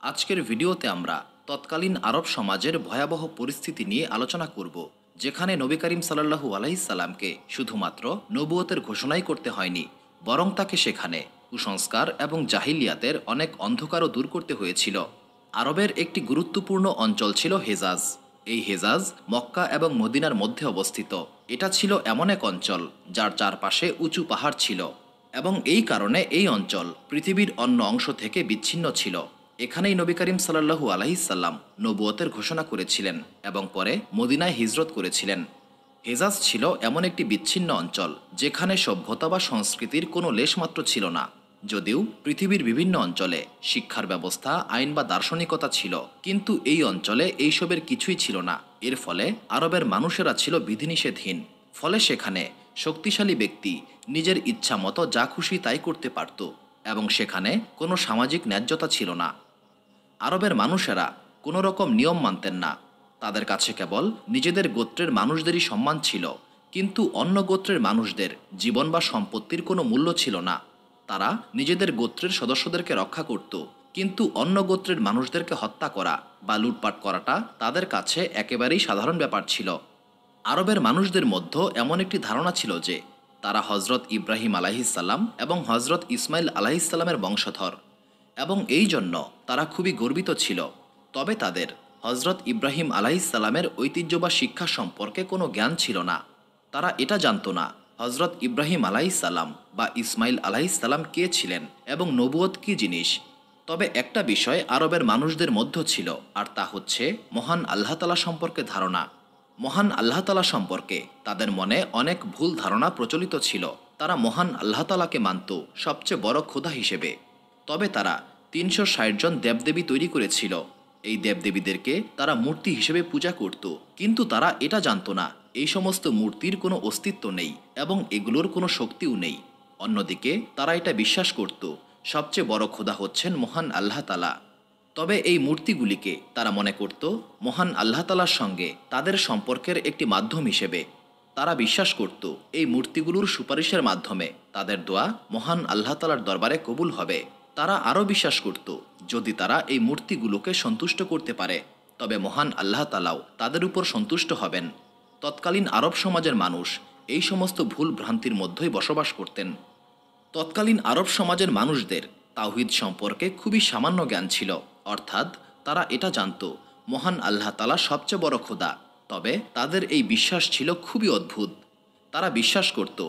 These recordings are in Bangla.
আজকের ভিডিওতে আমরা তৎকালীন আরব সমাজের ভয়াবহ পরিস্থিতি নিয়ে আলোচনা করব, যেখানে নবী করিম সাল্লাল্লাহু আলাইহিস সাল্লামকে শুধুমাত্র নবুয়তের ঘোষণাই করতে হয়নি, বরং তাকে সেখানে কুসংস্কার এবং জাহিলিয়াতের অনেক অন্ধকারও দূর করতে হয়েছিল। আরবের একটি গুরুত্বপূর্ণ অঞ্চল ছিল হেজাজ। এই হেজাজ মক্কা এবং মদিনার মধ্যে অবস্থিত। এটা ছিল এমন এক অঞ্চল যার চারপাশে উঁচু পাহাড় ছিল, এবং এই কারণে এই অঞ্চল পৃথিবীর অন্য অংশ থেকে বিচ্ছিন্ন ছিল। এখানেই নবী করিম সাল্লাল্লাহু আলাইহিস সাল্লাম নবুয়তের ঘোষণা করেছিলেন এবং পরে মদিনায় হিজরত করেছিলেন। হেজাজ ছিল এমন একটি বিচ্ছিন্ন অঞ্চল যেখানে সভ্যতা বা সংস্কৃতির কোনো লেশমাত্র ছিল না। যদিও পৃথিবীর বিভিন্ন অঞ্চলে শিক্ষার ব্যবস্থা, আইন বা দার্শনিকতা ছিল, কিন্তু এই অঞ্চলে এইসবের কিছুই ছিল না। এর ফলে আরবের মানুষেরা ছিল বিধিনিষেধহীন। ফলে সেখানে শক্তিশালী ব্যক্তি নিজের ইচ্ছা মতো যা খুশি তাই করতে পারত, এবং সেখানে কোনো সামাজিক ন্যায্যতা ছিল না। আরবের মানুষেরা কোনো রকম নিয়ম মানতেন না। তাদের কাছে কেবল নিজেদের গোত্রের মানুষদেরই সম্মান ছিল, কিন্তু অন্য গোত্রের মানুষদের জীবন বা সম্পত্তির কোনো মূল্য ছিল না। তারা নিজেদের গোত্রের সদস্যদেরকে রক্ষা করত, কিন্তু অন্য গোত্রের মানুষদেরকে হত্যা করা বা লুটপাট করাটা তাদের কাছে একেবারেই সাধারণ ব্যাপার ছিল। আরবের মানুষদের মধ্যে এমন একটি ধারণা ছিল যে তারা হজরত ইব্রাহিম আলাইহিসসালাম এবং হজরত ইসমাইল আলাইহিসসালামের বংশধর, এবং এই জন্য তারা খুবই গর্বিত ছিল। তবে তাদের হজরত ইব্রাহিম আলাইহিসসালামের ঐতিহ্য বা শিক্ষা সম্পর্কে কোনো জ্ঞান ছিল না। তারা এটা জানত না হজরত ইব্রাহিম আলাইহিসসালাম বা ইসমাইল আলাইহিসসালাম কে ছিলেন এবং নবুয়ত কী জিনিস। তবে একটা বিষয় আরবের মানুষদের মধ্যে ছিল, আর তা হচ্ছে মহান আল্লাহ তাআলা সম্পর্কে ধারণা। মহান আল্লাহ তাআলা সম্পর্কে তাদের মনে অনেক ভুল ধারণা প্রচলিত ছিল। তারা মহান আল্লাহ তাআলাকে মানত সবচেয়ে বড় খোদা হিসেবে। তবে তারা ৩৬০ জন দেবদেবী তৈরি করেছিল। এই দেবদেবীদেরকে তারা মূর্তি হিসেবে পূজা করত, কিন্তু তারা এটা জানত না এই সমস্ত মূর্তির কোনো অস্তিত্ব নেই এবং এগুলোর কোনো শক্তিও নেই। অন্যদিকে তারা এটা বিশ্বাস করত সবচেয়ে বড় খোদা হচ্ছেন মহান আল্লাহ তাআলা। তবে এই মূর্তিগুলিকে তারা মনে করত মহান আল্লাহ তাআলার সঙ্গে তাদের সম্পর্কের একটি মাধ্যম হিসেবে। তারা বিশ্বাস করত এই মূর্তিগুলোর সুপারিশের মাধ্যমে তাদের দোয়া মহান আল্লাহ তাআলার দরবারে কবুল হবে। তারা আরও বিশ্বাস করত যদি তারা এই মূর্তিগুলোকে সন্তুষ্ট করতে পারে, তবে মহান আল্লাহ তাআলাও তাদের উপর সন্তুষ্ট হবেন। তৎকালীন আরব সমাজের মানুষ এই সমস্ত ভুল ভ্রান্তির মধ্যেই বসবাস করতেন। তৎকালীন আরব সমাজের মানুষদের তাওহীদ সম্পর্কে খুবই সামান্য জ্ঞান ছিল, অর্থাৎ তারা এটা জানত মহান আল্লাহ তাআলা সবচেয়ে বড় খোদা। তবে তাদের এই বিশ্বাস ছিল খুবই অদ্ভুত। তারা বিশ্বাস করত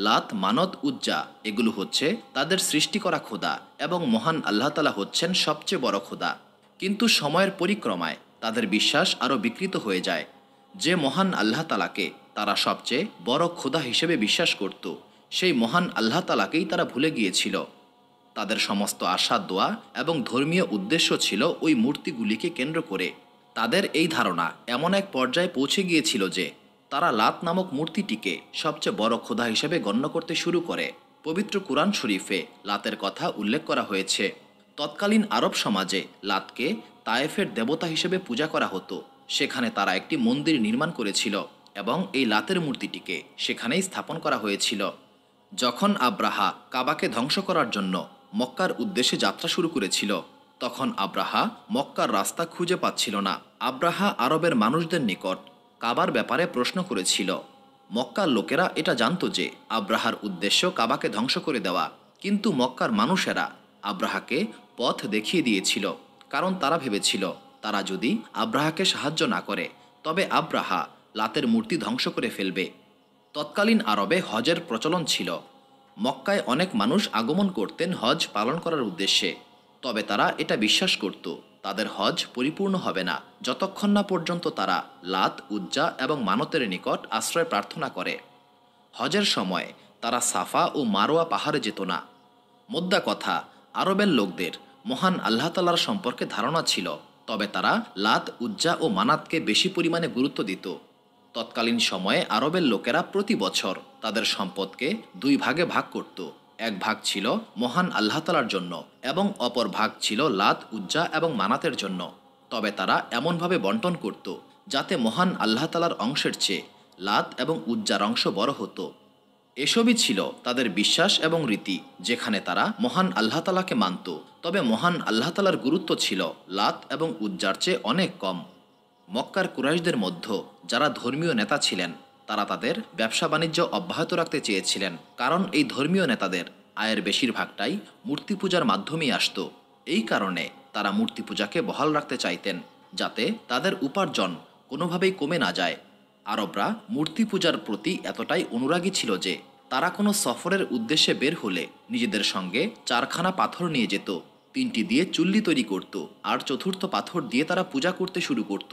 লাত, মানত, উজ্জা এগুলো হচ্ছে তাদের সৃষ্টি করা খোদা এবং মহান আল্লাহ তাআলা হচ্ছেন সবচেয়ে বড় খোদা। কিন্তু সময়ের পরিক্রমায় তাদের বিশ্বাস আরও বিকৃত হয়ে যায়। যে মহান আল্লাহ তাআলাকে তারা সবচেয়ে বড় খোদা হিসেবে বিশ্বাস করত, সেই মহান আল্লাহ তাআলাকেই তারা ভুলে গিয়েছিল। তাদের সমস্ত আশা, দোয়া এবং ধর্মীয় উদ্দেশ্য ছিল ওই মূর্তিগুলিকে কেন্দ্র করে। তাদের এই ধারণা এমন এক পর্যায়ে পৌঁছে গিয়েছিল যে তারা লাত নামক মূর্তিটিকে সবচেয়ে বড় খোদা হিসেবে গণ্য করতে শুরু করে। পবিত্র কুরআন শরীফে লাতের কথা উল্লেখ করা হয়েছে। তৎকালীন আরব সমাজে লাতকে তায়েফের দেবতা হিসেবে পূজা করা হতো। সেখানে তারা একটি মন্দির নির্মাণ করেছিল এবং এই লাতের মূর্তিটিকে সেখানেই স্থাপন করা হয়েছিল। যখন আব্রাহা কাবাকে ধ্বংস করার জন্য মক্কার উদ্দেশ্যে যাত্রা শুরু করেছিল, তখন আব্রাহা মক্কার রাস্তা খুঁজে পাচ্ছিল না। আব্রাহা আরবের মানুষদের নিকট কাবার ব্যাপারে প্রশ্ন করেছিল। মক্কার লোকেরা এটা জানত যে আব্রাহার উদ্দেশ্য কাবাকে ধ্বংস করে দেওয়া, কিন্তু মক্কার মানুষেরা আব্রাহাকে পথ দেখিয়ে দিয়েছিল, কারণ তারা ভেবেছিল তারা যদি আব্রাহাকে সাহায্য না করে তবে আব্রাহা লাতের মূর্তি ধ্বংস করে ফেলবে। তৎকালীন আরবে হজের প্রচলন ছিল। মক্কায় অনেক মানুষ আগমন করতেন হজ পালন করার উদ্দেশ্যে। তবে তারা এটা বিশ্বাস করত তাদের হজ পরিপূর্ণ হবে না যতক্ষণ না পর্যন্ত তারা লাত, উজ্জা এবং মানতের নিকট আশ্রয় প্রার্থনা করে। হজের সময় তারা সাফা ও মারোয়া পাহাড়ে যেত না। মোদ্দা কথা, আরবের লোকদের মহান আল্লাহ তাআলার সম্পর্কে ধারণা ছিল, তবে তারা লাত, উজ্জা ও মানাতকে বেশি পরিমাণে গুরুত্ব দিত। তৎকালীন সময়ে আরবের লোকেরা প্রতি বছর তাদের সম্পদকে দুই ভাগে ভাগ করত। এক ভাগ ছিল মহান আল্লাহ তাআলার জন্য এবং অপর ভাগ ছিল লাত, উজ্জা এবং মানাতের জন্য। তবে তারা এমনভাবে বন্টন করত যাতে মহান আল্লাহ তাআলার অংশের চেয়ে লাত এবং উজ্জার অংশ বড় হতো। এসবই ছিল তাদের বিশ্বাস এবং রীতি, যেখানে তারা মহান আল্লাহ তালাকে মানত, তবে মহান আল্লাহ তালার গুরুত্ব ছিল লাত এবং উজ্জার চেয়ে অনেক কম। মক্কার কুরাইশদের মধ্যে যারা ধর্মীয় নেতা ছিলেন, তারা তাদের ব্যবসা বাণিজ্য অব্যাহত রাখতে চেয়েছিলেন, কারণ এই ধর্মীয় নেতাদের আয়ের বেশিরভাগটাই মূর্তি পূজার মাধ্যমেই আসত। এই কারণে তারা মূর্তি পূজাকে বহাল রাখতে চাইতেন, যাতে তাদের উপার্জন কোনোভাবেই কমে না যায়। আরবরা মূর্তি পূজার প্রতি এতটাই অনুরাগী ছিল যে তারা কোনো সফরের উদ্দেশ্যে বের হলে নিজেদের সঙ্গে 4খানা পাথর নিয়ে যেত। 3টি দিয়ে চুল্লি তৈরি করত, আর চতুর্থ পাথর দিয়ে তারা পূজা করতে শুরু করত।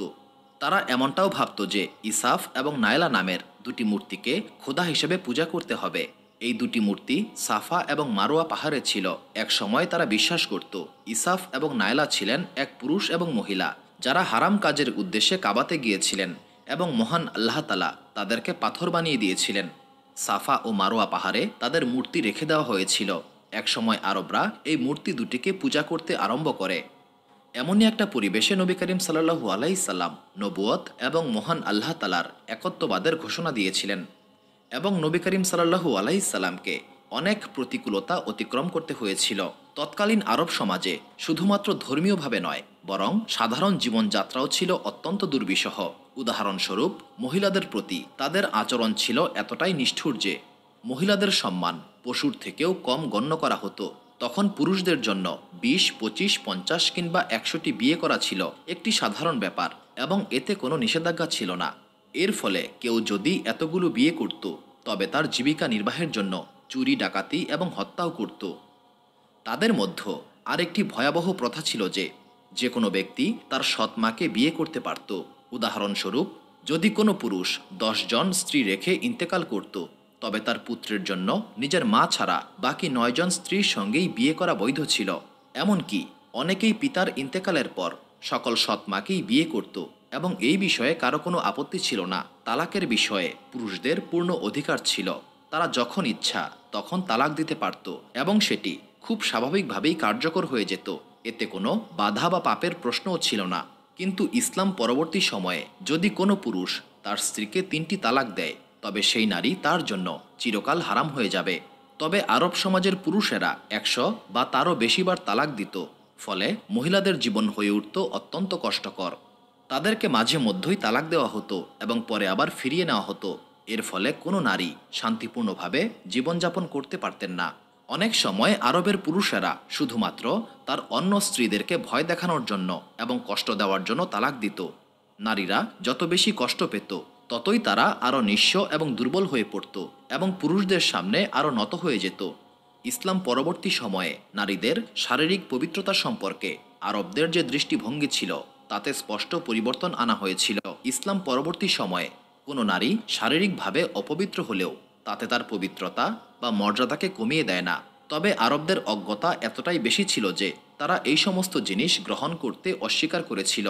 তারা এমনটাও ভাবত যে ইসাফ এবং নায়লা নামের 2টি মূর্তিকে খোদা হিসেবে পূজা করতে হবে। এই 2টি মূর্তি সাফা এবং মারোয়া পাহাড়ে ছিল। এক সময় তারা বিশ্বাস করত ইসাফ এবং নায়লা ছিলেন এক পুরুষ এবং মহিলা, যারা হারাম কাজের উদ্দেশ্যে কাবাতে গিয়েছিলেন এবং মহান আল্লাহ তালা তাদেরকে পাথর বানিয়ে দিয়েছিলেন। সাফা ও মারোয়া পাহাড়ে তাদের মূর্তি রেখে দেওয়া হয়েছিল। একসময় আরবরা এই মূর্তি দুটিকে পূজা করতে আরম্ভ করে। এমনই একটা পরিবেশে নবী করিম সাল্লাল্লাহু আলাইহি সাল্লাম নবুয়ত এবং মহান আল্লাহ তালার একত্ববাদের ঘোষণা দিয়েছিলেন, এবং নবী করিম সাল্লাল্লাহু আলাইহি সাল্লামকে অনেক প্রতিকূলতা অতিক্রম করতে হয়েছিল। তৎকালীন আরব সমাজে শুধুমাত্র ধর্মীয়ভাবে নয়, বরং সাধারণ জীবনযাত্রাও ছিল অত্যন্ত দুর্বিষহ। উদাহরণস্বরূপ, মহিলাদের প্রতি তাদের আচরণ ছিল এতটাই নিষ্ঠুর যে মহিলাদের সম্মান পশুর থেকেও কম গণ্য করা হতো। তখন পুরুষদের জন্য 20, 25, 50 কিংবা 100টি বিয়ে করা ছিল একটি সাধারণ ব্যাপার, এবং এতে কোনো নিষেধাজ্ঞা ছিল না। এর ফলে কেউ যদি এতগুলো বিয়ে করত, তবে তার জীবিকা নির্বাহের জন্য চুরি, ডাকাতি এবং হত্যাও করত। তাদের মধ্যে আরেকটি ভয়াবহ প্রথা ছিল যে যে কোনো ব্যক্তি তার সৎ মাকে বিয়ে করতে পারত। উদাহরণস্বরূপ, যদি কোনো পুরুষ 10 জন স্ত্রী রেখে ইন্তেকাল করত, তবে তার পুত্রের জন্য নিজের মা ছাড়া বাকি 9 জন স্ত্রীর সঙ্গেই বিয়ে করা বৈধ ছিল। এমনকি অনেকেই পিতার ইন্তেকালের পর সকল সৎ মাকেই বিয়ে করত, এবং এই বিষয়ে কারো কোনো আপত্তি ছিল না। তালাকের বিষয়ে পুরুষদের পূর্ণ অধিকার ছিল। তারা যখন ইচ্ছা তখন তালাক দিতে পারত, এবং সেটি খুব স্বাভাবিকভাবেই কার্যকর হয়ে যেত। এতে কোনো বাধা বা পাপের প্রশ্নও ছিল না। কিন্তু ইসলাম পরবর্তী সময়ে যদি কোনো পুরুষ তার স্ত্রীকে 3টি তালাক দেয়, তবে সেই নারী তার জন্য চিরকাল হারাম হয়ে যাবে। তবে আরব সমাজের পুরুষেরা 100 বা তারও বেশিবার তালাক দিত, ফলে মহিলাদের জীবন হয়ে উঠত অত্যন্ত কষ্টকর। তাদেরকে মাঝে মধ্যেই তালাক দেওয়া হতো এবং পরে আবার ফিরিয়ে নেওয়া হতো। এর ফলে কোনো নারী শান্তিপূর্ণভাবে জীবনযাপন করতে পারতেন না। অনেক সময় আরবের পুরুষেরা শুধুমাত্র তার অন্য স্ত্রীদেরকে ভয় দেখানোর জন্য এবং কষ্ট দেওয়ার জন্য তালাক দিত। নারীরা যত বেশি কষ্ট পেত, ততই তারা আরও নিঃস্ব এবং দুর্বল হয়ে পড়ত, এবং পুরুষদের সামনে আরও নত হয়ে যেত। ইসলাম পরবর্তী সময়ে নারীদের শারীরিক পবিত্রতা সম্পর্কে আরবদের যে দৃষ্টিভঙ্গি ছিল, তাতে স্পষ্ট পরিবর্তন আনা হয়েছিল। ইসলাম পরবর্তী সময়ে কোনো নারী শারীরিকভাবে অপবিত্র হলেও তাতে তার পবিত্রতা বা মর্যাদাকে কমিয়ে দেয় না। তবে আরবদের অজ্ঞতা এতটাই বেশি ছিল যে তারা এই সমস্ত জিনিস গ্রহণ করতে অস্বীকার করেছিল।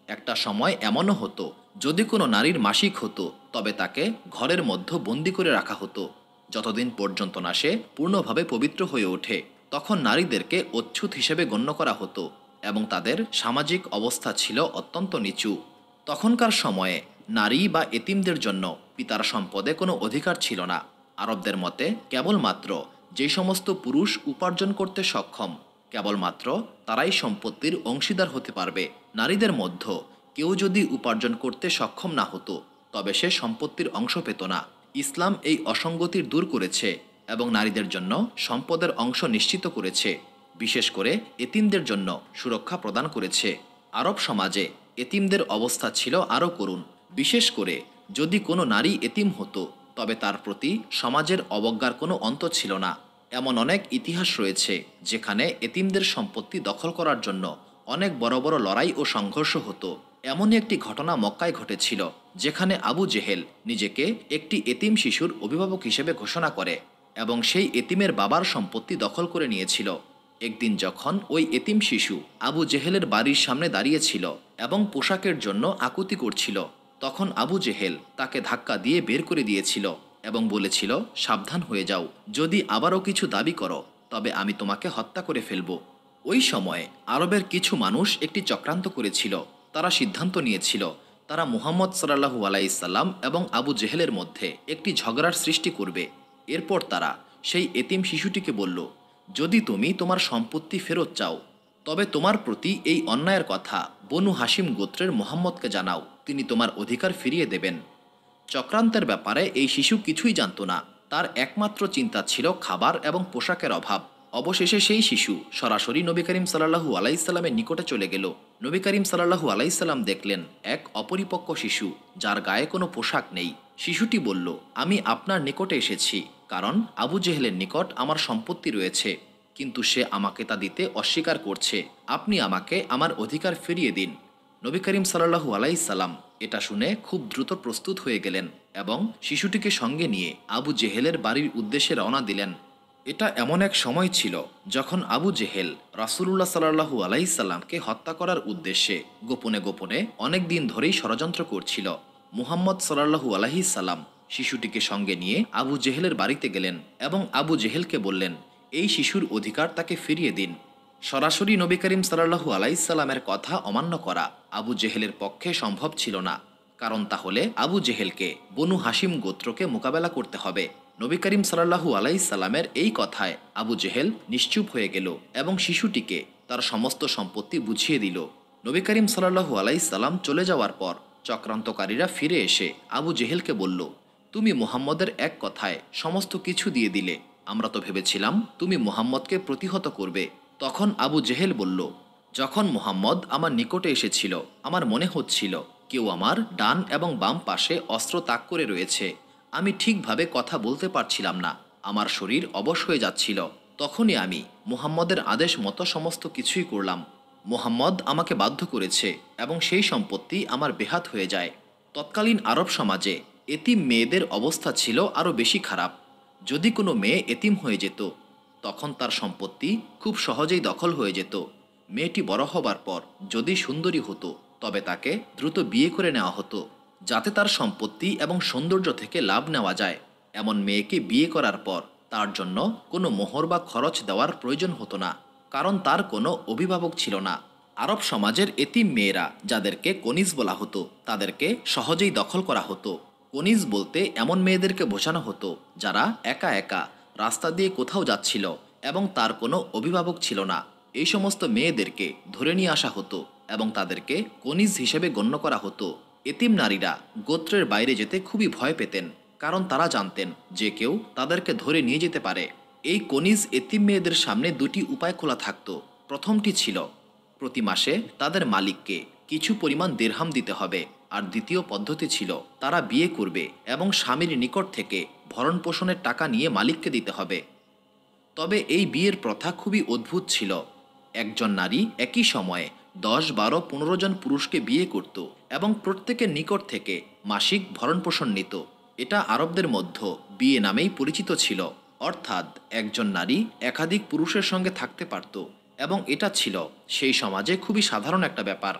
একটা সময় এমনও হতো, যদি কোনো নারীর মাসিক হতো, তবে তাকে ঘরের মধ্যে বন্দি করে রাখা হতো, যতদিন পর্যন্ত না সে পূর্ণভাবে পবিত্র হয়ে ওঠে। তখন নারীদেরকে অচ্ছুত হিসেবে গণ্য করা হতো, এবং তাদের সামাজিক অবস্থা ছিল অত্যন্ত নিচু। তখনকার সময়ে নারী বা এতিমদের জন্য পিতার সম্পদে কোনো অধিকার ছিল না। আরবদের মতে কেবলমাত্র যে সমস্ত পুরুষ উপার্জন করতে সক্ষম, কেবলমাত্র তারাই সম্পত্তির অংশীদার হতে পারবে। নারীদের মধ্যে কেউ যদি উপার্জন করতে সক্ষম না হতো, তবে সে সম্পত্তির অংশ পেত না। ইসলাম এই অসঙ্গতির দূর করেছে এবং নারীদের জন্য সম্পদের অংশ নিশ্চিত করেছে। বিশেষ করে এতিমদের জন্য সুরক্ষা প্রদান করেছে। আরব সমাজে এতিমদের অবস্থা ছিল আরও করুণ। বিশেষ করে যদি কোনো নারী এতিম হতো, তবে তার প্রতি সমাজের অবজ্ঞার কোনো অন্ত ছিল না। এমন অনেক ইতিহাস রয়েছে যেখানে এতিমদের সম্পত্তি দখল করার জন্য অনেক বড় বড় লড়াই ও সংঘর্ষ হতো। এমনই একটি ঘটনা মক্কায় ঘটেছিল, যেখানে আবু জেহেল নিজেকে একটি এতিম শিশুর অভিভাবক হিসেবে ঘোষণা করে এবং সেই এতিমের বাবার সম্পত্তি দখল করে নিয়েছিল। একদিন যখন ওই এতিম শিশু আবু জেহেলের বাড়ির সামনে দাঁড়িয়েছিল এবং পোশাকের জন্য আকুতি করছিল, তখন আবু জেহেল তাকে ধাক্কা দিয়ে বের করে দিয়েছিল এবং বলেছিল, সাবধান হয়ে যাও, যদি আবারও কিছু দাবি করো, তবে আমি তোমাকে হত্যা করে ফেলব। ওই সময়ে আরবের কিছু মানুষ একটি চক্রান্ত করেছিল। তারা সিদ্ধান্ত নিয়েছিল তারা মুহাম্মদ সাল্লাল্লাহু আলাইহি সাল্লাম এবং আবু জেহেলের মধ্যে একটি ঝগড়ার সৃষ্টি করবে। এরপর তারা সেই এতিম শিশুটিকে বলল, যদি তুমি তোমার সম্পত্তি ফেরত চাও তবে তোমার প্রতি এই অন্যায়ের কথা বনু হাসিম গোত্রের মুহাম্মদকে জানাও, তিনি তোমার অধিকার ফিরিয়ে দেবেন। চক্রান্তের ব্যাপারে এই শিশু কিছুই জানত না। তার একমাত্র চিন্তা ছিল খাবার এবং পোশাকের অভাব। অবশেষে সেই শিশু সরাসরি নবী করিম সাল্লাল্লাহু আলাইসাল্লামের নিকটে চলে গেল। নবী করিম সাল্লাল্লাহু আলাইসাল্লাম দেখলেন এক অপরিপক্ক শিশু, যার গায়ে কোনো পোশাক নেই। শিশুটি বলল, আমি আপনার নিকটে এসেছি কারণ আবু জেহেলের নিকট আমার সম্পত্তি রয়েছে, কিন্তু সে আমাকে তা দিতে অস্বীকার করছে। আপনি আমাকে আমার অধিকার ফিরিয়ে দিন। নবী করিম সাল্লাল্লাহু আলাইসাল্লাম এটা শুনে খুব দ্রুত প্রস্তুত হয়ে গেলেন এবং শিশুটিকে সঙ্গে নিয়ে আবু জেহেলের বাড়ির উদ্দেশ্যে রওনা দিলেন। এটা এমন এক সময় ছিল যখন আবু জেহেল রাসূলুল্লাহ সাল্লাল্লাহু আলাইসাল্লামকে হত্যা করার উদ্দেশ্যে গোপনে গোপনে অনেক দিন ধরেই ষড়যন্ত্র করছিল। মুহাম্মদ সাল্লাল্লাহু আলাইসাল্লাম শিশুটিকে সঙ্গে নিয়ে আবু জেহেলের বাড়িতে গেলেন এবং আবু জেহেলকে বললেন, এই শিশুর অধিকার তাকে ফিরিয়ে দিন। সরাসরি নবী করিম সাল্লাল্লাহু আলাইসাল্লামের কথা অমান্য করা আবু জেহেলের পক্ষে সম্ভব ছিল না, কারণ তাহলে আবু জেহেলকে বনু হাসিম গোত্রকে মোকাবেলা করতে হবে। নবী করিম সাল্লাল্লাহু আলাইসাল্লামের এই কথায় আবু জেহেল নিশ্চুপ হয়ে গেল এবং শিশুটিকে তার সমস্ত সম্পত্তি বুঝিয়ে দিল। নবী করিম সাল্লাল্লাহু আলাইসাল্লাম চলে যাওয়ার পর চক্রান্তকারীরা ফিরে এসে আবু জেহেলকে বলল, তুমি মুহাম্মদের এক কথায় সমস্ত কিছু দিয়ে দিলে, আমরা তো ভেবেছিলাম তুমি মুহাম্মদকে প্রতিহত করবে। তখন আবু জেহেল বলল, যখন মুহাম্মদ আমার নিকটে এসেছিল আমার মনে হচ্ছিল কেউ আমার ডান এবং বাম পাশে অস্ত্র তাক করে রয়েছে। আমি ঠিকভাবে কথা বলতে পারছিলাম না, আমার শরীর অবশ হয়ে যাচ্ছিল। তখনই আমি মুহাম্মদের আদেশ মতো সমস্ত কিছুই করলাম। মুহাম্মদ আমাকে বাধ্য করেছে এবং সেই সম্পত্তি আমার বেহাত হয়ে যায়। তৎকালীন আরব সমাজে এতিম মেয়েদের অবস্থা ছিল আরও বেশি খারাপ। যদি কোনো মেয়ে এতিম হয়ে যেত তখন তার সম্পত্তি খুব সহজেই দখল হয়ে যেত। মেয়েটি বড় হবার পর যদি সুন্দরী হতো তবে তাকে দ্রুত বিয়ে করে নেওয়া হতো, যাতে তার সম্পত্তি এবং সৌন্দর্য থেকে লাভ নেওয়া যায়। এমন মেয়েকে বিয়ে করার পর তার জন্য কোনো মোহর বা খরচ দেওয়ার প্রয়োজন হতো না, কারণ তার কোনো অভিভাবক ছিল না। আরব সমাজের এতিম মেয়েরা, যাদেরকে কনিজ বলা হতো, তাদেরকে সহজেই দখল করা হতো। কনিজ বলতে এমন মেয়েদেরকে বোঝানো হতো যারা একা একা রাস্তা দিয়ে কোথাও যাচ্ছিল এবং তার কোনো অভিভাবক ছিল না। এই সমস্ত মেয়েদেরকে ধরে নিয়ে আসা হতো এবং তাদেরকে কনিজ হিসেবে গণ্য করা হতো। এতিম নারীরা গোত্রের বাইরে যেতে খুবই ভয় পেতেন, কারণ তারা জানতেন যে কেউ তাদেরকে ধরে নিয়ে যেতে পারে। এই কনিজ এতিম মেয়েদের সামনে দুটি উপায় খোলা থাকত। প্রথমটি ছিল প্রতি মাসে তাদের মালিককে কিছু পরিমাণ দিরহাম দিতে হবে, আর দ্বিতীয় পদ্ধতি ছিল তারা বিয়ে করবে এবং স্বামীর নিকট থেকে ভরণ পোষণের টাকা নিয়ে মালিককে দিতে হবে। তবে এই বিয়ের প্রথা খুবই অদ্ভুত ছিল। একজন নারী একই সময়ে 10, 12, 15 জন পুরুষকে বিয়ে করত এবং প্রত্যেকের নিকট থেকে মাসিক ভরণপোষণ নিত। এটা আরবদের মধ্যে বিয়ে নামেই পরিচিত ছিল, অর্থাৎ একজন নারী একাধিক পুরুষের সঙ্গে থাকতে পারত এবং এটা ছিল সেই সমাজে খুবই সাধারণ একটা ব্যাপার।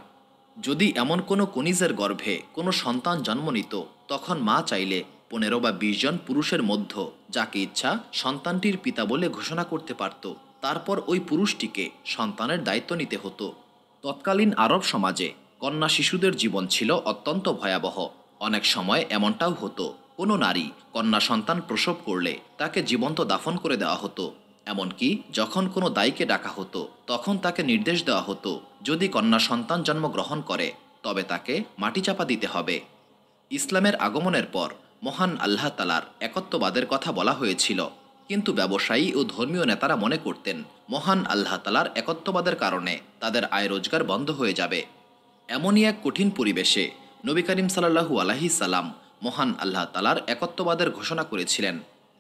যদি এমন কোনো কনিজের গর্ভে কোনো সন্তান জন্ম নিত, তখন মা চাইলে 15 বা 20 জন পুরুষের মধ্যে যাকে ইচ্ছা সন্তানটির পিতা বলে ঘোষণা করতে পারত। তারপর ওই পুরুষটিকে সন্তানের দায়িত্ব নিতে হতো। তৎকালীন আরব সমাজে কন্যা শিশুদের জীবন ছিল অত্যন্ত ভয়াবহ। অনেক সময় এমনটাও হতো, কোনো নারী কন্যা সন্তান প্রসব করলে তাকে জীবন্ত দাফন করে দেওয়া হতো। এমনকি যখন কোনো দায়ীকে ডাকা হতো তখন তাকে নির্দেশ দেওয়া হতো, যদি কন্যা সন্তান জন্মগ্রহণ করে তবে তাকে মাটি চাপা দিতে হবে। ইসলামের আগমনের পর মহান আল্লাহ তাআলার একত্ববাদের কথা বলা হয়েছিল, কিন্তু ব্যবসায়ী ও ধর্মীয় নেতারা মনে করতেন মহান আল্লাহ তাআলার একত্ববাদের কারণে তাদের আয় রোজগার বন্ধ হয়ে যাবে। এমনই এক কঠিন পরিবেশে নবী করিম সাল্লাল্লাহু আলাইহি সাল্লাম মহান আল্লাহ তাআলার একত্ববাদের ঘোষণা করেছিলেন।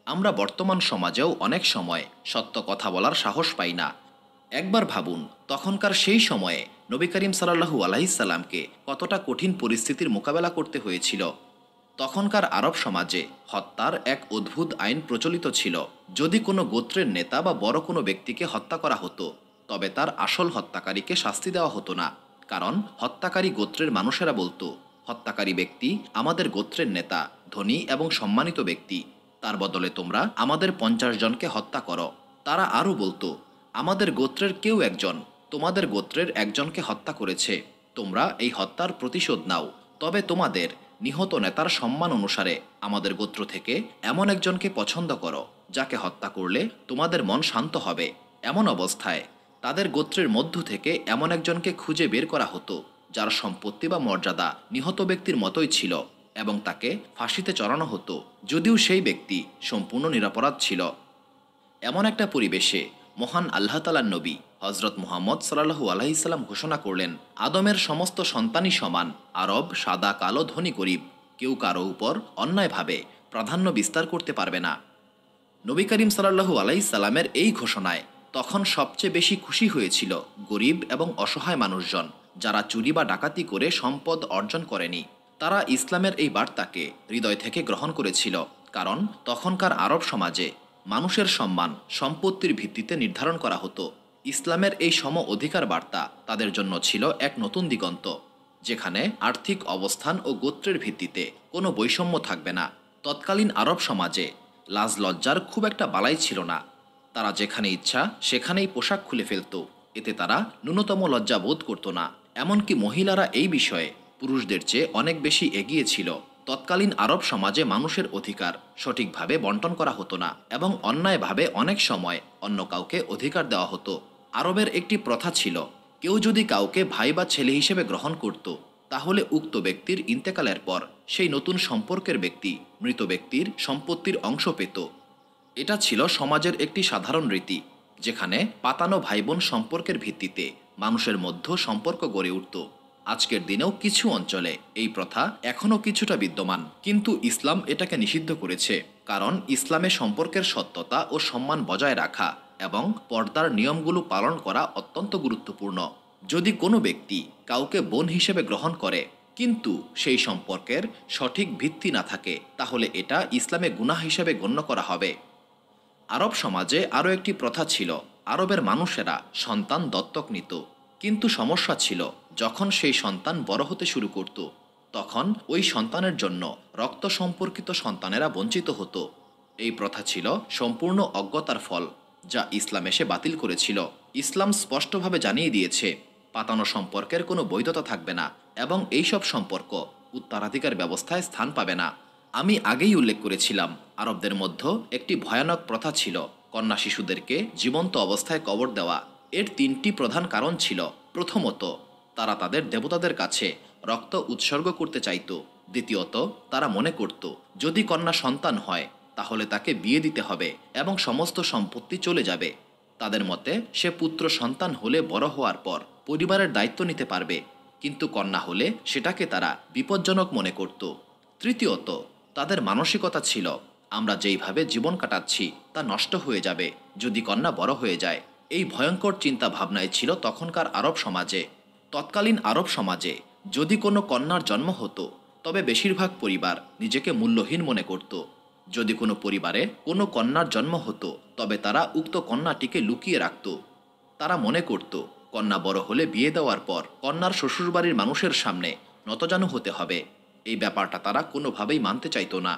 আমরা বর্তমান সমাজেও অনেক সময় সত্য কথা বলার সাহস পাই না। একবার ভাবুন, তখনকার সেই সময়ে নবী করিম সাল্লাল্লাহু আলাইহি সাল্লামকে কতটা কঠিন পরিস্থিতির মোকাবেলা করতে হয়েছিল। তখনকার আরব সমাজে হত্যার এক অদ্ভুত আইন প্রচলিত ছিল। যদি কোনো গোত্রের নেতা বা বড় কোনো ব্যক্তিকে হত্যা করা হতো তবে তার আসল হত্যাকারীকে শাস্তি দেওয়া হতো না, কারণ হত্যাকারী গোত্রের মানুষেরা বলতো, হত্যাকারী ব্যক্তি আমাদের গোত্রের নেতা, ধনী এবং সম্মানিত ব্যক্তি, তার বদলে তোমরা আমাদের 50 জনকে হত্যা করো। তারা আরও বলতো, আমাদের গোত্রের কেউ একজন তোমাদের গোত্রের একজনকে হত্যা করেছে, তোমরা এই হত্যার প্রতিশোধ নাও, তবে তোমাদের নিহত নেতার সম্মান অনুসারে আমাদের গোত্র থেকে এমন একজনকে পছন্দ করো যাকে হত্যা করলে তোমাদের মন শান্ত হবে। এমন অবস্থায় তাদের গোত্রের মধ্য থেকে এমন একজনকে খুঁজে বের করা হতো যার সম্পত্তি বা মর্যাদা নিহত ব্যক্তির মতোই ছিল এবং তাকে ফাঁসিতে চড়ানো হতো যদিও সেই ব্যক্তি সম্পূর্ণ নিরপরাধ ছিল। এমন একটা পরিবেশে মহান আল্লাহ তাআলার নবী হজরত মুহাম্মদ সাল্লাল্লাহু আলাইহি সাল্লাম ঘোষণা করলেন, আদমের সমস্ত সন্তানই সমান। আরব সাদা কালো ধনী গরিব কেউ কারো উপর অন্যায়ভাবে প্রাধান্য বিস্তার করতে পারবে না। নবী করিম সাল্লাল্লাহু আলাইহি সাল্লামের এই ঘোষণায় তখন সবচেয়ে বেশি খুশি হয়েছিল গরিব এবং অসহায় মানুষজন, যারা চুরি বা ডাকাতি করে সম্পদ অর্জন করেনি। তারা ইসলামের এই বার্তাকে হৃদয় থেকে গ্রহণ করেছিল, কারণ তখনকার আরব সমাজে মানুষের সম্মান সম্পত্তির ভিত্তিতে নির্ধারণ করা হতো। ইসলামের এই সম অধিকার বার্তা তাদের জন্য ছিল এক নতুন দিগন্ত, যেখানে আর্থিক অবস্থান ও গোত্রের ভিত্তিতে কোনো বৈষম্য থাকবে না। তৎকালীন আরব সমাজে লাজ লজ্জার খুব একটা বালাই ছিল না। তারা যেখানে ইচ্ছা সেখানেই পোশাক খুলে ফেলত, এতে তারা ন্যূনতম লজ্জা বোধ করত না। এমনকি মহিলারা এই বিষয়ে পুরুষদের চেয়ে অনেক বেশি এগিয়ে ছিল। তৎকালীন আরব সমাজে মানুষের অধিকার সঠিকভাবে বন্টন করা হতো না এবং অন্যায়ভাবে অনেক সময় অন্য কাউকে অধিকার দেওয়া হতো। আরবের একটি প্রথা ছিল, কেউ যদি কাউকে ভাই বা ছেলে হিসেবে গ্রহণ করত, তাহলে উক্ত ব্যক্তির ইন্তেকালের পর সেই নতুন সম্পর্কের ব্যক্তি মৃত ব্যক্তির সম্পত্তির অংশ পেত। এটা ছিল সমাজের একটি সাধারণ রীতি, যেখানে পাতানো ভাই বোন সম্পর্কের ভিত্তিতে মানুষের মধ্যে সম্পর্ক গড়ে উঠত। আজকের দিনেও কিছু অঞ্চলে এই প্রথা এখনও কিছুটা বিদ্যমান, কিন্তু ইসলাম এটাকে নিষিদ্ধ করেছে, কারণ ইসলামে সম্পর্কের সত্যতা ও সম্মান বজায় রাখা এবং পর্দার নিয়মগুলো পালন করা অত্যন্ত গুরুত্বপূর্ণ। যদি কোনো ব্যক্তি কাউকে বোন হিসেবে গ্রহণ করে কিন্তু সেই সম্পর্কের সঠিক ভিত্তি না থাকে, তাহলে এটা ইসলামে গুনাহ হিসেবে গণ্য করা হবে। আরব সমাজে আরও একটি প্রথা ছিল, আরবের মানুষেরা সন্তান দত্তক নিত, কিন্তু সমস্যা ছিল যখন সেই সন্তান বড় হতে শুরু করত, তখন ওই সন্তানের জন্য রক্ত সম্পর্কিত সন্তানেরা বঞ্চিত হতো। এই প্রথা ছিল সম্পূর্ণ অজ্ঞতার ফল, যা ইসলাম এসে বাতিল করেছিল। ইসলাম স্পষ্টভাবে জানিয়ে দিয়েছে পাতানো সম্পর্কের কোনো বৈধতা থাকবে না এবং এইসব সম্পর্ক উত্তরাধিকার ব্যবস্থায় স্থান পাবে না। আমি আগেই উল্লেখ করেছিলাম, আরবদের মধ্যে একটি ভয়ানক প্রথা ছিল কন্যা শিশুদেরকে জীবন্ত অবস্থায় কবর দেওয়া। এর তিনটি প্রধান কারণ ছিল। প্রথমত, তারা তাদের দেবতাদের কাছে রক্ত উৎসর্গ করতে চাইত। দ্বিতীয়ত, তারা মনে করত যদি কন্যা সন্তান হয় তাহলে তাকে বিয়ে দিতে হবে এবং সমস্ত সম্পত্তি চলে যাবে। তাদের মতে সে পুত্র সন্তান হলে বড় হওয়ার পর পরিবারের দায়িত্ব নিতে পারবে, কিন্তু কন্যা হলে সেটাকে তারা বিপজ্জনক মনে করত। তৃতীয়ত, তাদের মানসিকতা ছিল আমরা যেইভাবে জীবন কাটাচ্ছি তা নষ্ট হয়ে যাবে যদি কন্যা বড় হয়ে যায়। এই ভয়ঙ্কর চিন্তা ভাবনায় ছিল তখনকার আরব সমাজে। তৎকালীন আরব সমাজে যদি কোনো কন্যার জন্ম হতো তবে বেশিরভাগ পরিবার নিজেকে মূল্যহীন মনে করত। যদি কোনো পরিবারে কোনো কন্যার জন্ম হতো তবে তারা উক্ত কন্যাটিকে লুকিয়ে রাখত। তারা মনে করত কন্যা বড় হলে বিয়ে দেওয়ার পর কন্যার শ্বশুরবাড়ির মানুষের সামনে নতজানু হতে হবে। এই ব্যাপারটা তারা কোনোভাবেই মানতে চাইত না।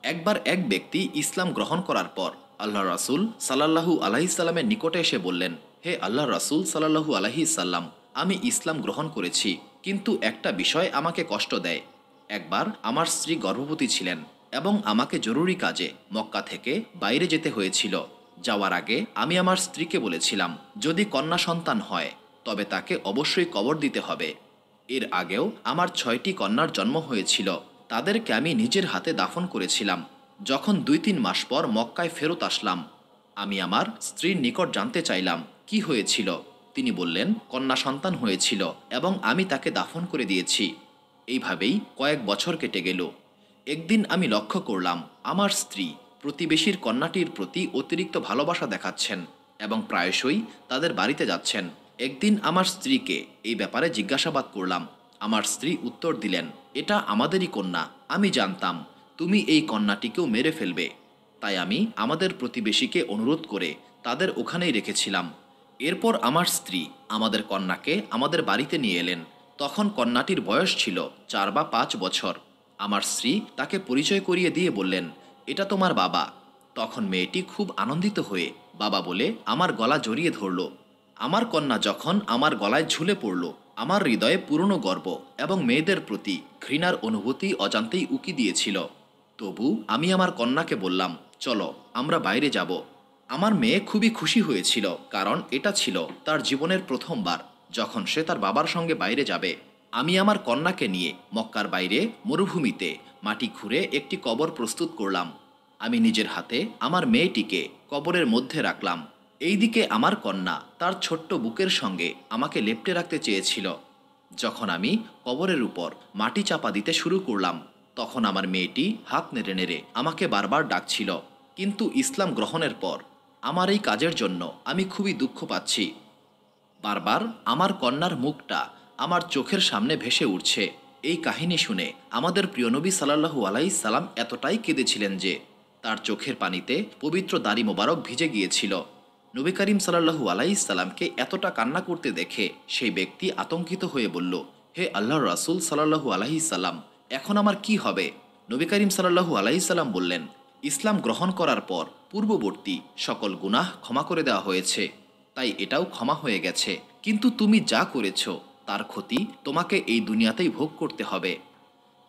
একবার এক ব্যক্তি ইসলাম গ্রহণ করার পর আল্লাহ রাসূল সাল্লাল্লাহু আলাইহি সাল্লামের নিকটে এসে বললেন, হে আল্লাহ রাসূল সাল্লাল্লাহু আলাইহি সাল্লাম, আমি ইসলাম গ্রহণ করেছি, কিন্তু একটা বিষয় আমাকে কষ্ট দেয়। একবার আমার স্ত্রী গর্ভবতী ছিলেন এবং আমাকে জরুরি কাজে মক্কা থেকে বাইরে যেতে হয়েছিল। যাওয়ার আগে আমি আমার স্ত্রীকে বলেছিলাম যদি কন্যা সন্তান হয় তবে তাকে অবশ্যই কবর দিতে হবে। এর আগেও আমার 6টি কন্যার জন্ম হয়েছিল, তাদেরকে আমি নিজের হাতে দাফন করেছিলাম। যখন 2-3 মাস পর মক্কায় ফেরত আসলাম, আমি আমার স্ত্রীর নিকট জানতে চাইলাম কি হয়েছিল। তিনি বললেন কন্যা সন্তান হয়েছিল এবং আমি তাকে দাফন করে দিয়েছি। এইভাবেই কয়েক বছর কেটে গেল। একদিন আমি লক্ষ্য করলাম আমার স্ত্রী প্রতিবেশীর কন্যাটির প্রতি অতিরিক্ত ভালোবাসা দেখাচ্ছেন এবং প্রায়শই তাদের বাড়িতে যাচ্ছেন। একদিন আমার স্ত্রীকে এই ব্যাপারে জিজ্ঞাসাবাদ করলাম। আমার স্ত্রী উত্তর দিলেন, এটা আমাদেরই কন্যা, আমি জানতাম তুমি এই কন্যাটিকেও মেরে ফেলবে, তাই আমি আমাদের প্রতিবেশীকে অনুরোধ করে তাদের ওখানেই রেখেছিলাম। এরপর আমার স্ত্রী আমাদের কন্যাকে আমাদের বাড়িতে নিয়ে এলেন। তখন কন্যাটির বয়স ছিল 4 বা 5 বছর। আমার স্ত্রী তাকে পরিচয় করিয়ে দিয়ে বললেন, এটা তোমার বাবা। তখন মেয়েটি খুব আনন্দিত হয়ে বাবা বলে আমার গলা জড়িয়ে ধরল। আমার কন্যা যখন আমার গলায় ঝুলে পড়ল আমার হৃদয়ে পুরনো গর্ব এবং মেয়েদের প্রতি ঘৃণার অনুভূতি অজান্তেই উকি দিয়েছিল। তবু আমি আমার কন্যাকে বললাম, চলো আমরা বাইরে যাব। আমার মেয়ে খুবই খুশি হয়েছিল, কারণ এটা ছিল তার জীবনের প্রথমবার যখন সে তার বাবার সঙ্গে বাইরে যাবে। আমি আমার কন্যাকে নিয়ে মক্কার বাইরে মরুভূমিতে মাটি খুঁড়ে একটি কবর প্রস্তুত করলাম। আমি নিজের হাতে আমার মেয়েটিকে কবরের মধ্যে রাখলাম। এইদিকে আমার কন্যা তার ছোট্ট বুকের সঙ্গে আমাকে লেপ্টে রাখতে চেয়েছিল। যখন আমি কবরের উপর মাটি চাপা দিতে শুরু করলাম, তখন আমার মেয়েটি হাত নেড়ে নেড়ে আমাকে বারবার ডাকছিল। কিন্তু ইসলাম গ্রহণের পর আমার এই কাজের জন্য আমি খুবই দুঃখ পাচ্ছি। বারবার আমার কন্যার মুখটা আমার চোখের সামনে ভেসে উঠছে। এই কাহিনী শুনে আমাদের প্রিয় নবী সাল্লাল্লাহু আলাইহিস সালাম এতটাই কেঁদেছিলেন যে তার চোখের পানিতে পবিত্র দাড়ি মোবারক ভিজে গিয়েছিল। নবী করিম সাল্লাল্লাহু আলাইহিস সালামকে এতটা কান্না করতে দেখে সেই ব্যক্তি আতঙ্কিত হয়ে বলল, হে আল্লাহর রাসূল সাল্লাল্লাহু আলাইহিস সালাম, এখন আমার কি হবে? নবী করিম সাল্লাল্লাহু আলাইহিস সালাম বললেন, ইসলাম গ্রহণ করার পর পূর্ববর্তী সকল গুনাহ ক্ষমা করে দেওয়া হয়েছে, তাই এটাও ক্ষমা হয়ে গেছে। কিন্তু তুমি যা করেছ তার ক্ষতি তোমাকে এই দুনিয়াতেই ভোগ করতে হবে।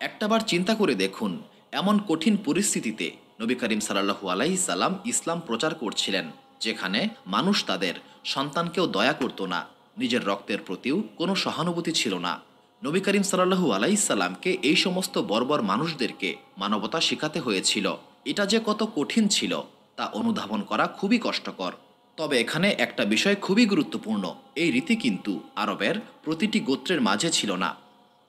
একটাবার চিন্তা করে দেখুন, এমন কঠিন পরিস্থিতিতে নবী করিম সাল্লাল্লাহু আলাইহিস সালাম ইসলাম প্রচার করছিলেন, যেখানে মানুষ তাদের সন্তানকেও দয়া করত না, নিজের রক্তের প্রতিও কোনো সহানুভূতি ছিল না। নবী করিম সাল্লাল্লাহু আলাইহিস সালামকে এই সমস্ত বর্বর মানুষদেরকে মানবতা শেখাতে হয়েছিল। এটা যে কত কঠিন ছিল তা অনুধাবন করা খুবই কষ্টকর। তবে এখানে একটা বিষয় খুবই গুরুত্বপূর্ণ, এই রীতি কিন্তু আরবের প্রতিটি গোত্রের মাঝে ছিল না।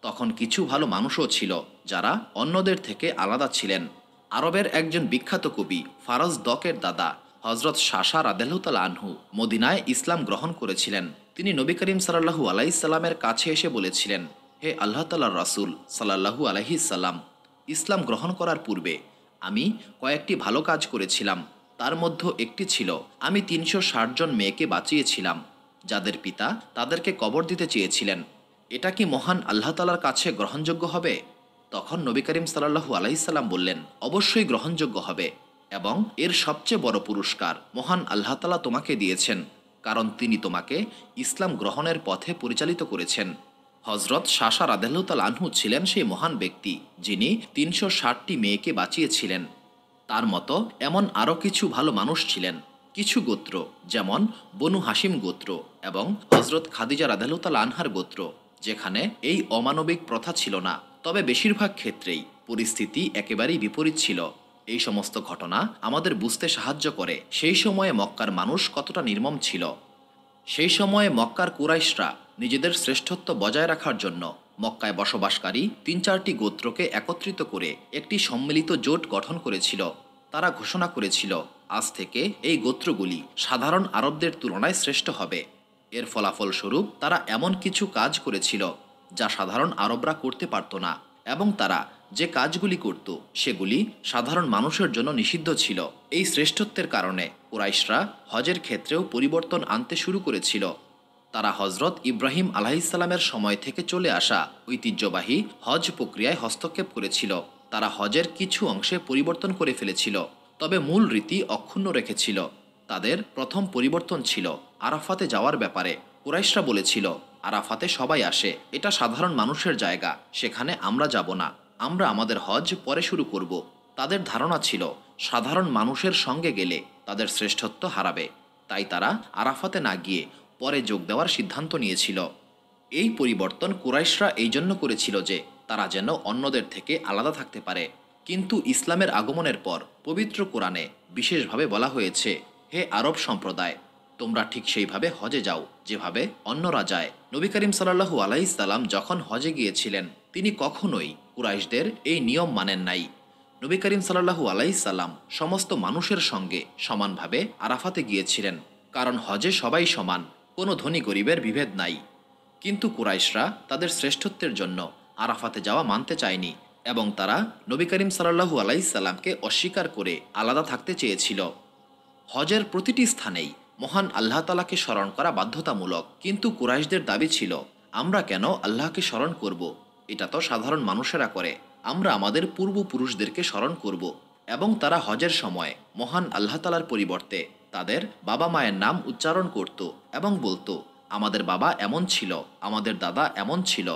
তখন কিছু ভালো মানুষও ছিল যারা অন্যদের থেকে আলাদা ছিলেন। আরবের একজন বিখ্যাত কবি ফারাজ দকের দাদা হজরত শাসা রাদিয়াল্লাহু তাআলা আনহু মদিনায় ইসলাম গ্রহণ করেছিলেন। তিনি নবী করিম সাল্লাল্লাহু আলাইহিস সাল্লামের কাছে এসে বলেছিলেন, হে আল্লাহ তাআলার রাসূল সাল্লাল্লাহু আলাইহিস সাল্লাম, ইসলাম গ্রহণ করার পূর্বে আমি কয়েকটি ভালো কাজ করেছিলাম। তার মধ্যে একটি ছিল আমি ৩৬০ জন মেয়েকে বাঁচিয়েছিলাম যাদের পিতা তাদেরকে কবর দিতে চেয়েছিলেন। এটা কি মহান আল্লাহ তাআলার কাছে গ্রহণযোগ্য হবে? তখন নবী করিম সাল্লাল্লাহু আলাইহিস সাল্লাম বললেন, অবশ্যই গ্রহণযোগ্য হবে, এবং এর সবচেয়ে বড় পুরস্কার মহান আল্লাহ তাআলা তোমাকে দিয়েছেন, কারণ তিনি তোমাকে ইসলাম গ্রহণের পথে পরিচালিত করেছেন। হজরত শাসা রাদিয়াল্লাহু তাআলা আনহু ছিলেন সেই মহান ব্যক্তি যিনি ৩৬০টি মেয়েকে বাঁচিয়েছিলেন। তার মতো এমন আরও কিছু ভালো মানুষ ছিলেন। কিছু গোত্র, যেমন বনু হাসিম গোত্র এবং হজরত খাদিজা রাদিয়াল্লাহু তাআলা আনহার গোত্র, যেখানে এই অমানবিক প্রথা ছিল না। তবে বেশিরভাগ ক্ষেত্রেই পরিস্থিতি একেবারেই বিপরীত ছিল। এই সমস্ত ঘটনা আমাদের বুঝতে সাহায্য করে সেই সময়ে মক্কার মানুষ কতটা নির্মম ছিল। সেই সময়ে মক্কার কুরাইশরা নিজেদের শ্রেষ্ঠত্ব বজায় রাখার জন্য মক্কায় বসবাসকারী ৩-৪টি গোত্রকে একত্রিত করে একটি সম্মিলিত জোট গঠন করেছিল। তারা ঘোষণা করেছিল, আজ থেকে এই গোত্রগুলি সাধারণ আরবদের তুলনায় শ্রেষ্ঠ হবে। এর ফলাফলস্বরূপ তারা এমন কিছু কাজ করেছিল যা সাধারণ আরবরা করতে পারত না, এবং তারা যে কাজগুলি করত সেগুলি সাধারণ মানুষের জন্য নিষিদ্ধ ছিল। এই শ্রেষ্ঠত্বের কারণে কুরাইশরা হজের ক্ষেত্রেও পরিবর্তন আনতে শুরু করেছিল। তারা হজরত ইব্রাহিম আলাইহিসসালামের সময় থেকে চলে আসা ঐতিহ্যবাহী হজ প্রক্রিয়ায় হস্তক্ষেপ করেছিল। তারা হজের কিছু অংশে পরিবর্তন করে ফেলেছিল, তবে মূল রীতি অক্ষুণ্ণ রেখেছিল। তাদের প্রথম পরিবর্তন ছিল আরাফাতে যাওয়ার ব্যাপারে। কুরাইশরা বলেছিল, আরাফাতে সবাই আসে, এটা সাধারণ মানুষের জায়গা, সেখানে আমরা যাব না, আমরা আমাদের হজ পরে শুরু করব। তাদের ধারণা ছিল সাধারণ মানুষের সঙ্গে গেলে তাদের শ্রেষ্ঠত্ব হারাবে, তাই তারা আরাফাতে না গিয়ে পরে যোগ দেওয়ার সিদ্ধান্ত নিয়েছিল। এই পরিবর্তন কুরাইশরা এই জন্য করেছিল যে তারা যেন অন্যদের থেকে আলাদা থাকতে পারে। কিন্তু ইসলামের আগমনের পর পবিত্র কোরআনে বিশেষভাবে বলা হয়েছে, হে আরব সম্প্রদায়, তোমরা ঠিক সেইভাবে হজে যাও যেভাবে অন্যরা যায়। নবী করিম সাল্লাল্লাহু আলাইহিস সাল্লাম যখন হজে গিয়েছিলেন তিনি কখনোই কুরাইশদের এই নিয়ম মানেন নাই। নবী করিম সাল্লাল্লাহু আলাইহিস সাল্লাম সমস্ত মানুষের সঙ্গে সমানভাবে আরাফাতে গিয়েছিলেন, কারণ হজে সবাই সমান, কোনো ধনী গরিবের বিভেদ নাই। কিন্তু কুরাইশরা তাদের শ্রেষ্ঠত্বের জন্য আরাফাতে যাওয়া মানতে চায়নি, এবং তারা নবী করিম সাল্লাল্লাহু আলাইহিস সাল্লামকে অস্বীকার করে আলাদা থাকতে চেয়েছিল। হজের প্রতিটি স্থানেই মহান আল্লাহ তাআলাকে স্মরণ করা বাধ্যতামূলক, কিন্তু কুরাইশদের দাবি ছিল, আমরা কেন আল্লাহকে স্মরণ করব? এটা তো সাধারণ মানুষেরা করে, আমরা আমাদের পূর্বপুরুষদেরকে স্মরণ করব। এবং তারা হজের সময় মহান আল্লাহ তাআলার পরিবর্তে তাদের বাবা মায়ের নাম উচ্চারণ করত এবং বলতো, আমাদের বাবা এমন ছিল, আমাদের দাদা এমন ছিল।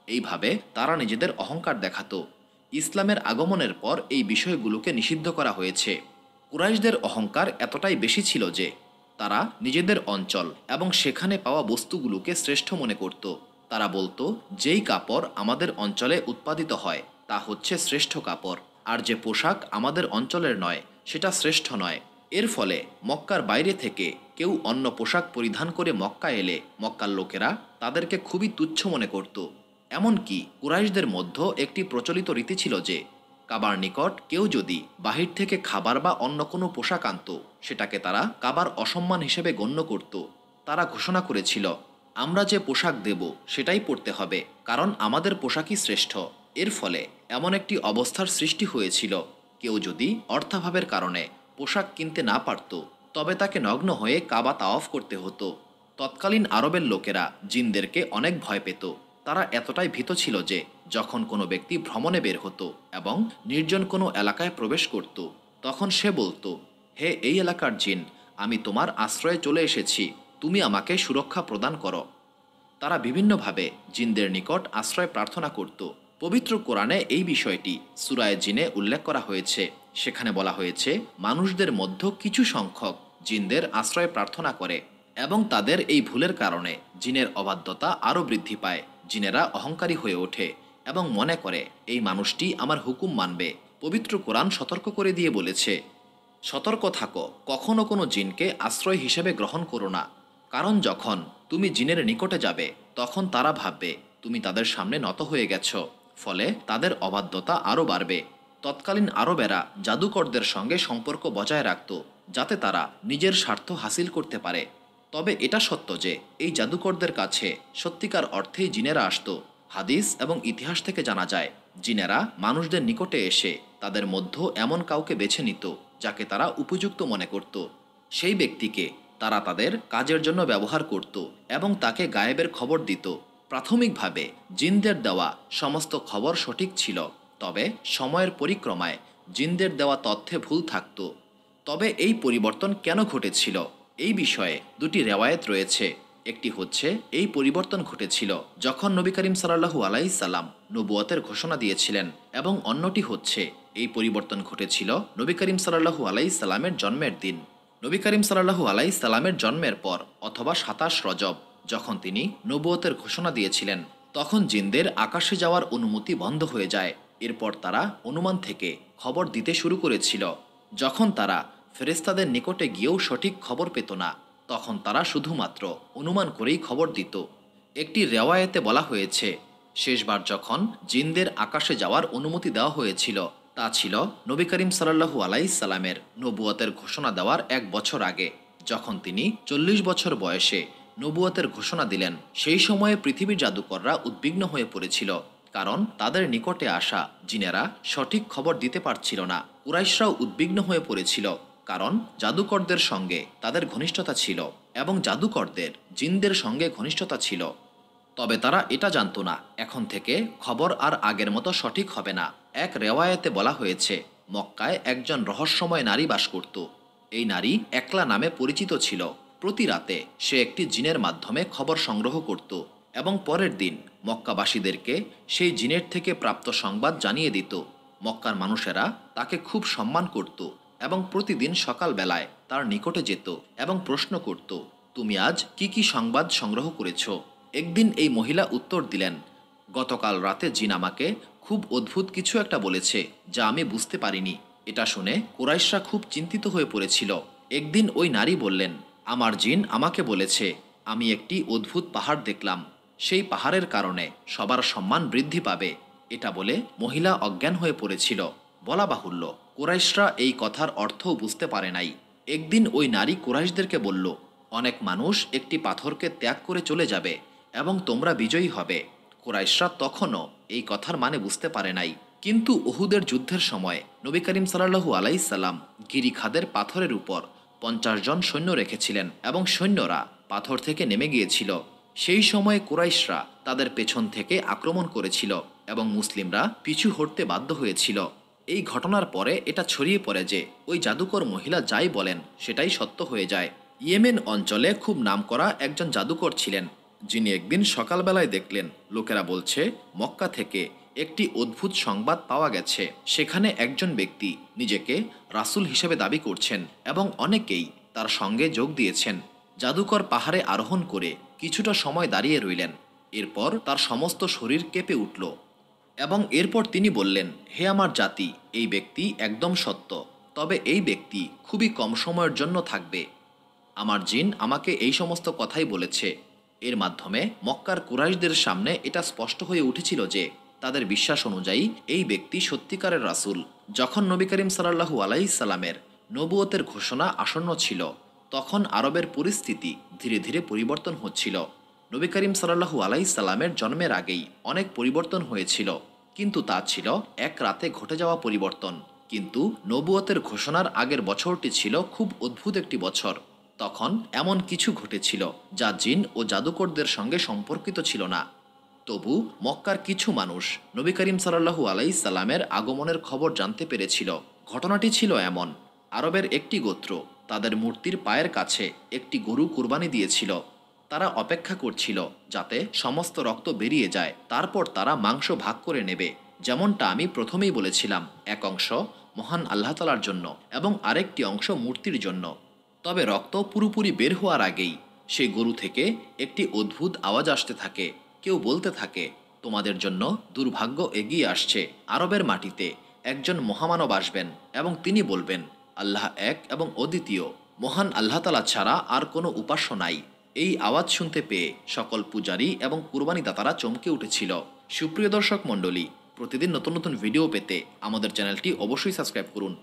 এইভাবে তারা নিজেদের অহংকার দেখাতো। ইসলামের আগমনের পর এই বিষয়গুলোকে নিষিদ্ধ করা হয়েছে। কুরাইশদের অহংকার এতটাই বেশি ছিল যে তারা নিজেদের অঞ্চল এবং সেখানে পাওয়া বস্তুগুলোকে শ্রেষ্ঠ মনে করত। তারা বলতো, যেই কাপড় আমাদের অঞ্চলে উৎপাদিত হয় তা হচ্ছে শ্রেষ্ঠ কাপড়, আর যে পোশাক আমাদের অঞ্চলের নয় সেটা শ্রেষ্ঠ নয়। এর ফলে মক্কার বাইরে থেকে কেউ অন্য পোশাক পরিধান করে মক্কা এলে মক্কার লোকেরা তাদেরকে খুবই তুচ্ছ মনে করত। এমনকি কুরাইশদের মধ্যে একটি প্রচলিত রীতি ছিল যে কাবার নিকট কেউ যদি বাহির থেকে খাবার বা অন্য কোনো পোশাক আনত, সেটাকে তারা কাবার অসম্মান হিসেবে গণ্য করত। তারা ঘোষণা করেছিল, আমরা যে পোশাক দেব সেটাই পরতে হবে, কারণ আমাদের পোশাকই শ্রেষ্ঠ। এর ফলে এমন একটি অবস্থার সৃষ্টি হয়েছিল, কেউ যদি অর্থাভাবের কারণে পোশাক কিনতে না পারত তবে তাকে নগ্ন হয়ে কাবা তাওয়াফ করতে হতো। তৎকালীন আরবের লোকেরা জিনদেরকে অনেক ভয় পেত। তারা এতটাই ভীত ছিল যে যখন কোনো ব্যক্তি ভ্রমণে বের হতো এবং নির্জন কোনো এলাকায় প্রবেশ করত, তখন সে বলতো, হে এই এলাকার জিন, আমি তোমার আশ্রয়ে চলে এসেছি, তুমি আমাকে সুরক্ষা প্রদান করো। তারা বিভিন্নভাবে জিনদের নিকট আশ্রয় প্রার্থনা করত। পবিত্র কোরআনে এই বিষয়টি সূরায়ে জিনে উল্লেখ করা হয়েছে। সেখানে বলা হয়েছে, মানুষদের মধ্যে কিছু সংখ্যক জিনদের আশ্রয় প্রার্থনা করে এবং তাদের এই ভুলের কারণে জিনের অবাধ্যতা আরও বৃদ্ধি পায়। জিনেরা অহংকারী হয়ে ওঠে এবং মনে করে এই মানুষটি আমার হুকুম মানবে। পবিত্র কোরআন সতর্ক করে দিয়ে বলেছে, সতর্ক থাকো, কখনো কোনো জিনকে আশ্রয় হিসেবে গ্রহণ করো না, কারণ যখন তুমি জিনের নিকটে যাবে তখন তারা ভাববে তুমি তাদের সামনে নত হয়ে গেছ, ফলে তাদের অবাধ্যতা আরও বাড়বে। তৎকালীন আরবেরা জাদুকরদের সঙ্গে সম্পর্ক বজায় রাখত যাতে তারা নিজের স্বার্থ হাসিল করতে পারে। তবে এটা সত্য যে এই জাদুকরদের কাছে সত্যিকার অর্থেই জিনেরা আসতো। হাদিস এবং ইতিহাস থেকে জানা যায়, জিনেরা মানুষদের নিকটে এসে তাদের মধ্যে এমন কাউকে বেছে নিত যাকে তারা উপযুক্ত মনে করত। সেই ব্যক্তিকে তারা তাদের কাজের জন্য ব্যবহার করত এবং তাকে গায়েবের খবর দিত। প্রাথমিকভাবে জিনদের দেওয়া সমস্ত খবর সঠিক ছিল, তবে সময়ের পরিক্রমায় জিনদের দেওয়া তথ্যে ভুল থাকত। তবে এই পরিবর্তন কেন ঘটেছিল, এই বিষয়ে দুটি রেওয়ায়েত রয়েছে। একটি হচ্ছে, এই পরিবর্তন ঘটেছিল যখন নবী করিম সাল্লাল্লাহু আলাইহি সাল্লাম নবুয়তের ঘোষণা দিয়েছিলেন, এবং অন্যটি হচ্ছে, এই পরিবর্তন ঘটেছিল নবী করিম সাল্লাল্লাহু আলাইহি সাল্লামের জন্মের দিন। নবী করিম সাল্লাল্লাহু আলাইহি সাল্লামের জন্মের পর অথবা ২৭ রজব, যখন তিনি নবুয়তের ঘোষণা দিয়েছিলেন, তখন জিনদের আকাশে যাওয়ার অনুমতি বন্ধ হয়ে যায়। এরপর তারা অনুমান থেকে খবর দিতে শুরু করেছিল। যখন তারা ফেরেশতাদের নিকটে গিয়েও সঠিক খবর পেত না, তখন তারা শুধুমাত্র অনুমান করেই খবর দিত। একটি রেওয়ায়েতে বলা হয়েছে, শেষবার যখন জিনদের আকাশে যাওয়ার অনুমতি দেওয়া হয়েছিল তা ছিল নবী করিম সাল্লাল্লাহু আলাইহি সাল্লামের নবুয়তের ঘোষণা দেওয়ার ১ বছর আগে, যখন তিনি ৪০ বছর বয়সে নবুয়তের ঘোষণা দিলেন। সেই সময়ে পৃথিবীর জাদুকররা উদ্বিগ্ন হয়ে পড়েছিল, কারণ তাদের নিকটে আসা জিনেরা সঠিক খবর দিতে পারছিল না। কুরাইশরাও উদ্বিগ্ন হয়ে পড়েছিল, কারণ জাদুকরদের সঙ্গে তাদের ঘনিষ্ঠতা ছিল এবং জাদুকরদের জিনদের সঙ্গে ঘনিষ্ঠতা ছিল। তবে তারা এটা জানত না, এখন থেকে খবর আর আগের মতো সঠিক হবে না। এক রেওয়ায়েতে বলা হয়েছে, মক্কায় একজন রহস্যময় নারী বাস করত। এই নারী একলা নামে পরিচিত ছিল। প্রতি রাতে সে একটি জিনের মাধ্যমে খবর সংগ্রহ করত এবং পরের দিন মক্কাবাসীদেরকে সেই জিনের থেকে প্রাপ্ত সংবাদ জানিয়ে দিত। মক্কার মানুষেরা তাকে খুব সম্মান করত এবং প্রতিদিন সকালবেলায় তার নিকটে যেত এবং প্রশ্ন করত, তুমি আজ কি কি সংবাদ সংগ্রহ করেছ? একদিন এই মহিলা উত্তর দিলেন, গতকাল রাতে জিন আমাকে খুব অদ্ভুত কিছু একটা বলেছে যা আমি বুঝতে পারিনি। এটা শুনে কুরাইশরা খুব চিন্তিত হয়ে পড়েছিল। একদিন ওই নারী বললেন, আমার জিন আমাকে বলেছে আমি একটি অদ্ভুত পাহাড় দেখলাম, সেই পাহাড়ের কারণে সবার সম্মান বৃদ্ধি পাবে। এটা বলে মহিলা অজ্ঞান হয়ে পড়েছিল। বলা বাহুল্য, কুরাইশরা এই কথার অর্থও বুঝতে পারে নাই। একদিন ওই নারী কুরাইশদেরকে বলল, অনেক মানুষ একটি পাথরকে ত্যাগ করে চলে যাবে এবং তোমরা বিজয়ী হবে। কুরাইশরা তখনও এই কথার মানে বুঝতে পারে নাই। কিন্তু উহুদের যুদ্ধের সময় নবী করিম সাল্লাল্লাহু আলাইহি সাল্লাম গিরিখাদের পাথরের উপর ৫০ জন সৈন্য রেখেছিলেন এবং সৈন্যরা পাথর থেকে নেমে গিয়েছিল। সেই সময়ে কুরাইশরা তাদের পেছন থেকে আক্রমণ করেছিল এবং মুসলিমরা পিছু হটতে বাধ্য হয়েছিল। এই ঘটনার পরে এটা ছড়িয়ে পড়ে যে ওই জাদুকর মহিলা যাই বলেন সেটাই সত্য হয়ে যায়। ইয়েমেন অঞ্চলে খুব নামকরা একজন জাদুকর ছিলেন, যিনি একদিন সকালবেলায় দেখলেন লোকেরা বলছে মক্কা থেকে একটি অদ্ভুত সংবাদ পাওয়া গেছে। সেখানে একজন ব্যক্তি নিজেকে রাসূল হিসেবে দাবি করছেন এবং অনেকেই তার সঙ্গে যোগ দিয়েছেন। জাদুকর পাহাড়ে আরোহণ করে কিছুটা সময় দাঁড়িয়ে রইলেন। এরপর তার সমস্ত শরীর কেঁপে উঠল এবং এরপর তিনি বললেন, হে আমার জাতি, এই ব্যক্তি একদম সত্য, তবে এই ব্যক্তি খুবই কম সময়ের জন্য থাকবে। আমার জিন আমাকে এই সমস্ত কথাই বলেছে। এর মাধ্যমে মক্কার কুরাইশদের সামনে এটা স্পষ্ট হয়ে উঠেছিল যে তাদের বিশ্বাস অনুযায়ী এই ব্যক্তি সত্যিকারের রাসূল। যখন নবী করিম সাল্লাল্লাহু আলাইহিস সালামের নবুয়তের ঘোষণা আসন্ন ছিল, তখন আরবের পরিস্থিতি ধীরে ধীরে পরিবর্তন হচ্ছিল। নবী করিম সাল্লাল্লাহু আলাইহিস সালামের জন্মের আগেই অনেক পরিবর্তন হয়েছিল, কিন্তু তা ছিল এক রাতে ঘটে যাওয়া পরিবর্তন। কিন্তু নবুয়তের ঘোষণার আগের বছরটি ছিল খুব অদ্ভুত একটি বছর। তখন এমন কিছু ঘটেছিল যা জিন ও জাদুকরদের সঙ্গে সম্পর্কিত ছিল না। তবু মক্কার কিছু মানুষ নবী করিম সাল্লাল্লাহু আলাইহিস সালামের আগমনের খবর জানতে পেরেছিল। ঘটনাটি ছিল এমন: আরবের একটি গোত্র তাদের মূর্তির পায়ের কাছে একটি গরু কুরবানি দিয়েছিল। তারা অপেক্ষা করছিল যাতে সমস্ত রক্ত বেরিয়ে যায়, তারপর তারা মাংস ভাগ করে নেবে। যেমনটা আমি প্রথমেই বলেছিলাম, এক অংশ মহান আল্লাহ তাআলার জন্য এবং আরেকটি অংশ মূর্তির জন্য। তবে রক্ত পুরোপুরি বের হওয়ার আগেই সেই গরু থেকে একটি অদ্ভুত আওয়াজ আসতে থাকে। কেউ বলতে থাকে, তোমাদের জন্য দুর্ভাগ্য এগিয়ে আসছে। আরবের মাটিতে একজন মহামানব আসবেন এবং তিনি বলবেন, আল্লাহ এক এবং অদ্বিতীয়, মহান আল্লাহ তাআলা ছাড়া আর কোনো উপাস্য নাই। এই আওয়াজ শুনতে পেয়ে সকল পূজারী এবং কুরবানিদাতারা চমকে উঠেছিল। সুপ্রিয় দর্শক মণ্ডলী, প্রতিদিন নতুন নতুন ভিডিও পেতে আমাদের চ্যানেলটি অবশ্যই সাবস্ক্রাইব করুন।